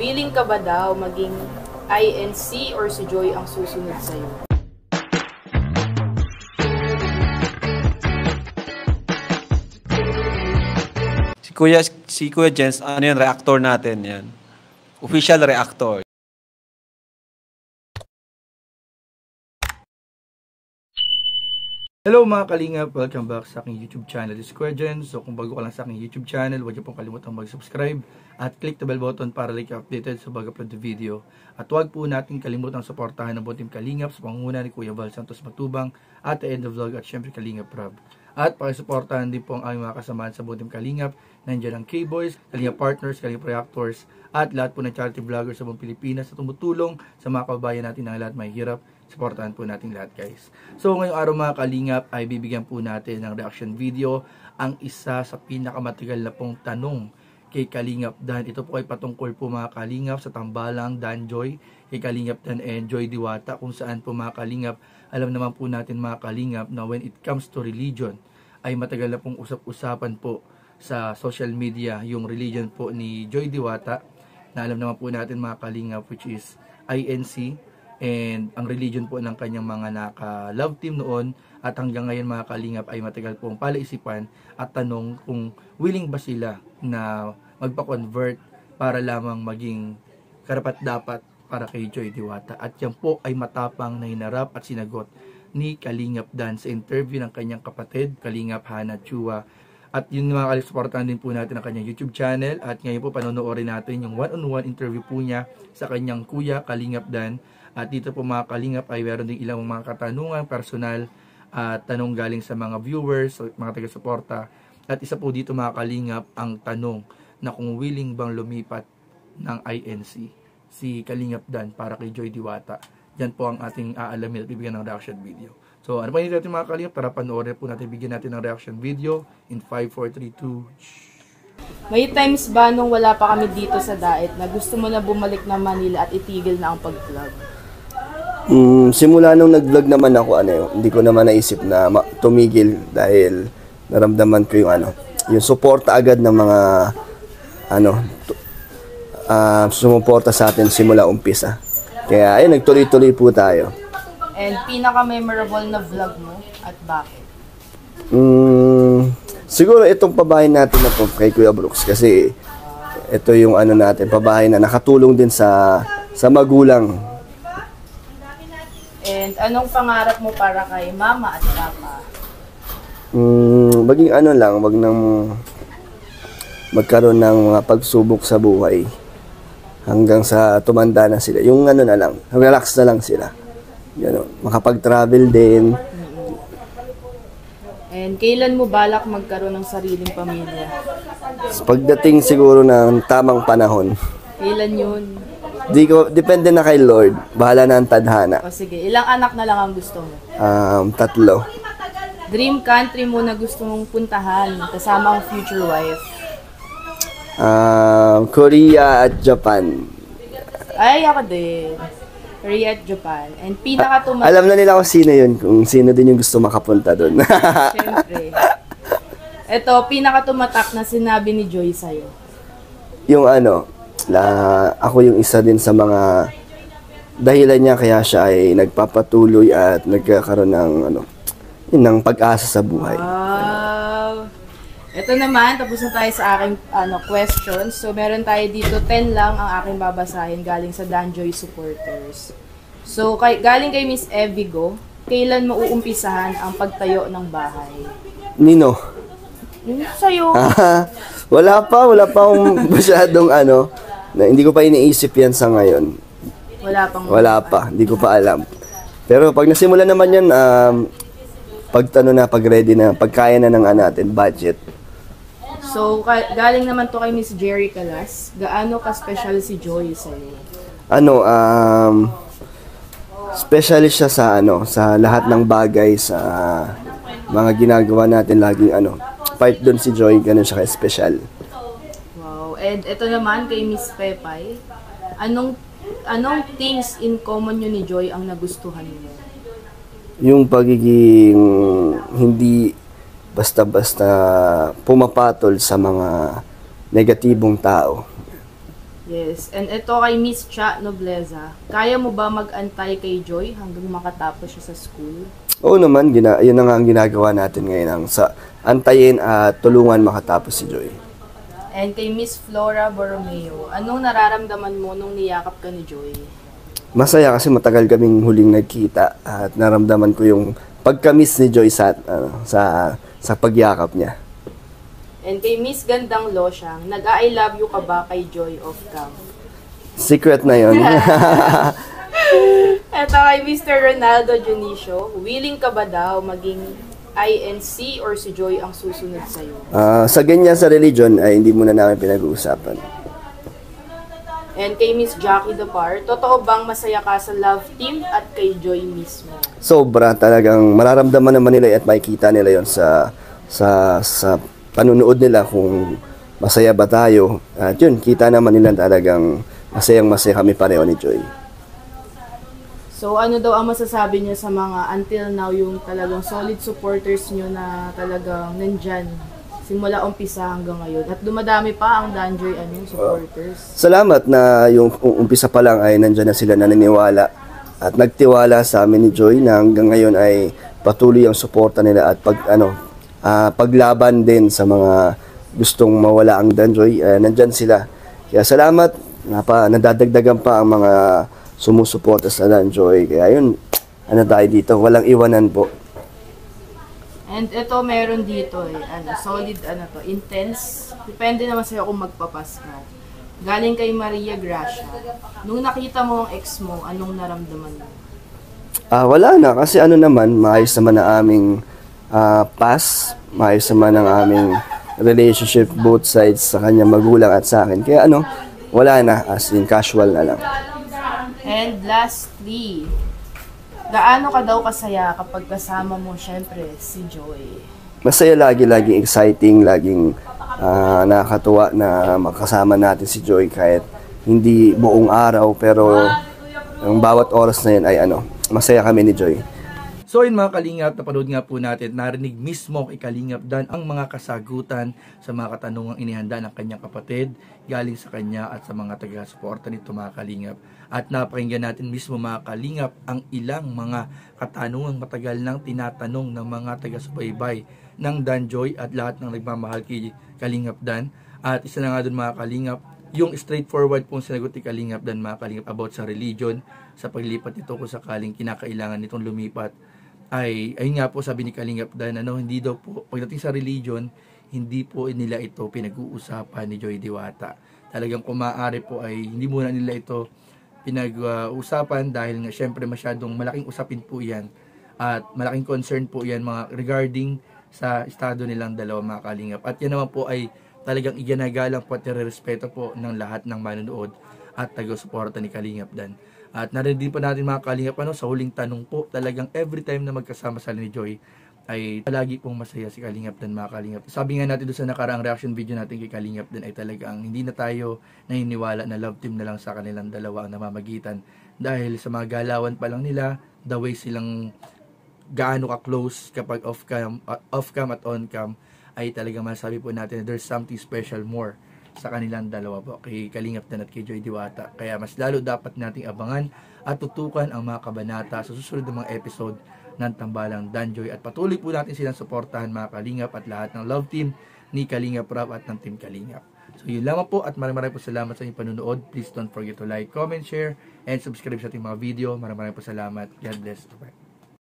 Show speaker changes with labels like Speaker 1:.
Speaker 1: willing ka ba daw maging INC or si Joy ang susunod sa'yo?
Speaker 2: Si Kuya Jens, ano yan, reactor natin yan. Official reactor.
Speaker 3: Hello mga kalingap! Welcome back sa aking YouTube channel, this is Kuya Jens. So kung bago ka lang sa aking YouTube channel, huwag niyo pong kalimutang mag-subscribe at click the bell button para like updated sa bago-upload na video. At huwag po natin kalimutang suportahan ng buong team Kalingap sa pangunguna ni Kuya Val Santos Matubang at The End of Vlog at syempre Kalingap Rob. At pakisuportahan din po ang aming mga kasamahan sa buong team Kalingap. Nandiyan ang K-Boys, Kalingap Partners, Kalingap Reactors at lahat po ng charity vloggers sa buong Pilipinas na tumutulong sa mga kababayan natin na lahat may hirap. Supportahan po natin lahat guys. So ngayong araw mga kalingap ay bibigyan po natin ng reaction video ang isa sa pinakamatagal na pong tanong kay Kalingap Dan. Ito po ay patungkol po mga kalingap sa tambalang Dan Joy kay Kalingap Dan and Joy Diwata, kung saan po mga kalingap alam naman po natin mga kalingap na when it comes to religion ay matagal na pong usap-usapan po sa social media yung religion po ni Joy Diwata na alam naman po natin mga kalingap, which is INC. And ang religion po ng kanyang mga naka-love team noon at hanggang ngayon mga kalingap ay matagal pong palaisipan at tanong kung willing ba sila na magpa-convert para lamang maging karapat-dapat para kay Joy Diwata. At yan po ay matapang na hinarap at sinagot ni Kalingap Dan sa interview ng kanyang kapatid, Kalingap Hana Chua. At yun mga kalisuportahan din po natin ang kanyang YouTube channel at ngayon po panonoorin natin yung one-on-one interview po niya sa kanyang kuya Kalingap Dan. At dito po mga kalingap ay meron din ilang mga katanungan, personal at tanong galing sa mga viewers, mga taga-suporta. At isa po dito mga kalingap ang tanong na kung willing bang lumipat ng INC si Kalingap Dan para kay Joy Diwata. Yan po ang ating aalamin at bibigyan ng reaction video. So ano pa yun natin mga kalingap, tara panoorin po natin, bigyan natin ng reaction video in 5, 4, 3, 2.
Speaker 1: May times ba nung wala pa kami dito sa Daet na gusto mo na bumalik na Manila at itigil na ang pag-vlog?
Speaker 4: Simula nung nag-vlog naman ako, hindi ko naman naisip na tumigil dahil naramdaman ko yung suporta agad ng mga sumuporta sa atin simula umpisa. Kaya ayun, nagtuloy-tuloy po tayo.
Speaker 1: And pinaka-memorable na vlog mo at bakit?
Speaker 4: Siguro itong pabahay natin na po kay Kuya Brooks kasi ito yung natin, pabahay na nakatulong din sa magulang.
Speaker 1: And anong pangarap mo para kay mama at papa?
Speaker 4: Maging wag nang magkaroon ng mga pagsubok sa buhay hanggang sa tumanda na sila. Yung na lang, relax na lang sila. Makapag-travel din.
Speaker 1: And kailan mo balak magkaroon ng sariling pamilya?
Speaker 4: Pagdating siguro ng tamang panahon.
Speaker 1: Kailan yun?
Speaker 4: Depende na kay Lord. Bahala na ang tadhana.
Speaker 1: O sige, ilang anak na lang ang gusto mo?
Speaker 4: 3.
Speaker 1: Dream country mo na gusto mong puntahan kasama ang future wife?
Speaker 4: Korea at Japan.
Speaker 1: Ay, ako din. Korea at Japan. And
Speaker 4: alam na nila kung sino yun. Kung sino din yung gusto makapunta doon.
Speaker 1: Siyempre. Ito, pinakatumatak na sinabi ni Joy sa'yo.
Speaker 4: Yung ako yung isa din sa mga dahilan niya kaya siya ay nagpapatuloy at nagkakaroon ng pag-asa sa buhay.
Speaker 1: Wow! Ito naman, tapos na tayo sa aking questions. So, meron tayo dito, 10 lang ang aking babasahin galing sa Dan Joy supporters. So, galing kay Miss Evigo, kailan mo uumpisahan ang pagtayo ng bahay?
Speaker 4: Nino?
Speaker 1: Yung sa'yo.
Speaker 4: Wala pa akong masyadong na hindi ko pa iniisip yan sa ngayon. Wala pa, hindi ko pa alam. Pero pag nasimulan naman yan, pag ready na, pagkaya na ng natin, budget.
Speaker 1: So, galing naman to kay Miss Jerry Calas, gaano ka-special si Joy sa'yo?
Speaker 4: Special siya sa lahat ng bagay, sa mga ginagawa natin, laging part doon si Joy, ganun siya ka-special.
Speaker 1: And ito naman kay Miss Pepay, anong things in common nyo ni Joy ang nagustuhan mo?
Speaker 4: Yung pagiging hindi basta-basta pumapatol sa mga negatibong tao.
Speaker 1: Yes, and ito kay Miss Cha Nobleza. Kaya mo ba mag-antay kay Joy hanggang makatapos siya sa school?
Speaker 4: Oo naman, yun na nga ang ginagawa natin ngayon, sa antayin at tulungan makatapos si Joy.
Speaker 1: And kay Miss Flora Borromeo, anong nararamdaman mo nung niyakap ka ni Joy?
Speaker 4: Masaya kasi matagal kaming huling nagkita at naramdaman ko yung pagka-miss ni Joy sa pagyakap niya.
Speaker 1: And kay Miss Gandang Losyang, nag-I love you ka ba kay Joy off cam?
Speaker 4: Secret na yun.
Speaker 1: Ito kay Mr. Ronaldo Junicio, willing ka ba daw maging INC or si Joy ang susunod sa'yo?
Speaker 4: Sa ganyan sa religion ay hindi muna namin pinag-uusapan.
Speaker 1: And kay Miss Jackie Dopar, totoo bang masaya ka sa love team at kay Joy mismo?
Speaker 4: Sobra, talagang mararamdaman naman nila at makikita nila yon sa panunood nila kung masaya ba tayo. At yun, kita naman nila talagang masayang-masaya kami pareho ni Joy.
Speaker 1: So ano daw ang masasabi niyo sa mga until now yung talagang solid supporters niyo na talagang nandyan simula umpisa hanggang ngayon at dumadami pa ang Danjoy supporters?
Speaker 4: Salamat na yung umpisa pa lang ay nandyan na sila naniniwala at nagtiwala sa amin ni Joy na hanggang ngayon ay patuloy ang suporta nila at paglaban din sa mga gustong mawala ang Danjoy, nandyan sila. Kaya salamat, nadadagdagan pa ang mga sumusuporta sa Danjoy. Kaya yun, tayo dito, walang iwanan po.
Speaker 1: And ito meron dito solid intense. Depende naman sa'yo kung magpapas ka. Galing kay Maria Gracia. Nung nakita mo ang ex mo, anong naramdaman mo?
Speaker 4: Wala na, kasi naman, maayos naman na aming past, maayos naman ang aming relationship both sides sa kanyang magulang at sa akin. Kaya wala na, as in casual na lang.
Speaker 1: And lastly, gaano ka daw kasaya kapag kasama mo syempre si Joy?
Speaker 4: Masaya laging exciting, laging nakakatuwa na makasama natin si Joy kahit hindi buong araw, pero ang bawat oras na yun ay masaya kami ni Joy.
Speaker 3: So yun mga kalingap, napanood nga po natin, narinig mismo kay Kalingap Dan ang mga kasagutan sa mga katanungang inihanda ng kanyang kapatid galing sa kanya at sa mga taga-suporta nito mga kalingap. At napakinggan natin mismo mga kalingap ang ilang mga katanungang matagal nang tinatanong ng mga taga-subaybay ng Danjoy at lahat ng nagmamahal kay Kalingap Dan. At isa na nga dun mga kalingap, yung straightforward pong sinagot ni Kalingap Dan mga kalingap about sa religion, sa paglipat nito kung sakaling kinakailangan nitong lumipat. Ayun nga po sabi ni Kalingap Dan, hindi daw po, pagdating sa religion, hindi po nila ito pinag-uusapan ni Joy Diwata. Talagang kung maaari po ay hindi muna nila ito pinag-uusapan dahil nga syempre masyadong malaking usapin po yan at malaking concern po yan mga regarding sa estado nilang dalawa mga kalingap. At yan naman po ay talagang iginagalang po at nirerespeto po ng lahat ng manonood at taga-suporta ni Kalingap Dan. At narinig din po natin mga kalingap sa huling tanong po, talagang every time na magkasama sa ni Joy ay palagi pong masaya si Kalingap Dan mga kalingap. Sabi nga natin doon sa nakaraang reaction video natin kay Kalingap Dan ay talagang hindi na tayo naniniwala na love team na lang sa kanilang dalawa ang namamagitan. Dahil sa mga galawan pa lang nila, the way silang gaano ka-close kapag off-cam at on-cam ay talagang masasabi po natin na there's something special more sa kanilang dalawa po, kay Kalingap Dan at kay Joy Diwata. Kaya mas lalo dapat nating abangan at tutukan ang mga kabanata sa susunod na mga episode ng Tambalang Danjoy. At patuloy po natin silang suportahan mga kalingap at lahat ng love team ni Kalingap Rob at ng Team Kalingap. So yun lamang po at maraming po salamat sa inyong panunood. Please don't forget to like, comment, share, and subscribe sa ating mga video. Maraming po salamat. God bless. Bye.